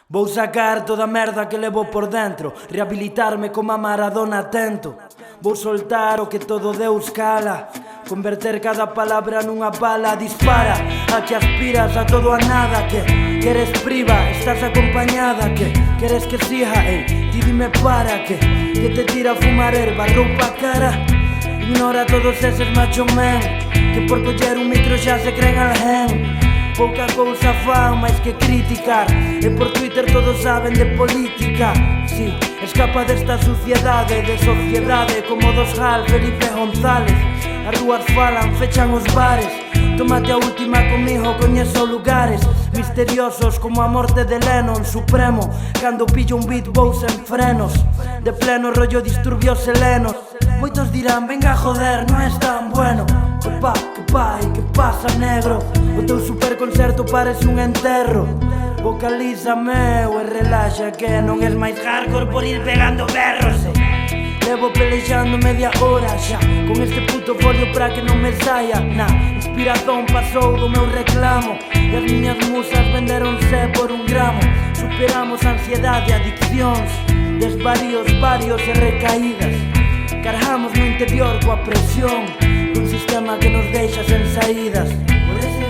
Vou sacar toda a merda que levo por dentro, rehabilitarme como a Maradona atento. Vou soltar o que todo Deus cala, converter cada palabra nunha bala. Dispara a que aspiras a todo a nada, que eres priva, estás acompañada, que queres que siga, ti dime para que te tira a fumar erva, roupa a cara. Ignora todos eses macho men que por coller un micro xa se creen alguén. Pouca cousa fan máis que criticar, e por Twitter todos saben de política. Si, escapa desta suciedade, de sociedade como dos Gal, Felipe González. As rúas falan, fechan os bares. Tómate a última comigo, coñezo lugares misteriosos como a morte de Lennon. Supremo, cando pillo un beat vou sen frenos, de pleno rollo disturbios helenos. Moitos dirán, venga joder, non es tan bueno. Que pa, e que pasa negro? O teu superconcerto parece un enterro. Vocalízame e relaxa que non es máis hardcore por ir pegando berros. Levo pelexando media hora xa con este puto folio pra que non me saia. Na inspiración pasou do meu reclamo e as miñas musas venderonse por un gramo. Superamos ansiedade, adiccións, desvaríos varios e recaídas. Cargamos no interior coa presión dun sistema que nos deixa sen saídas. Por ese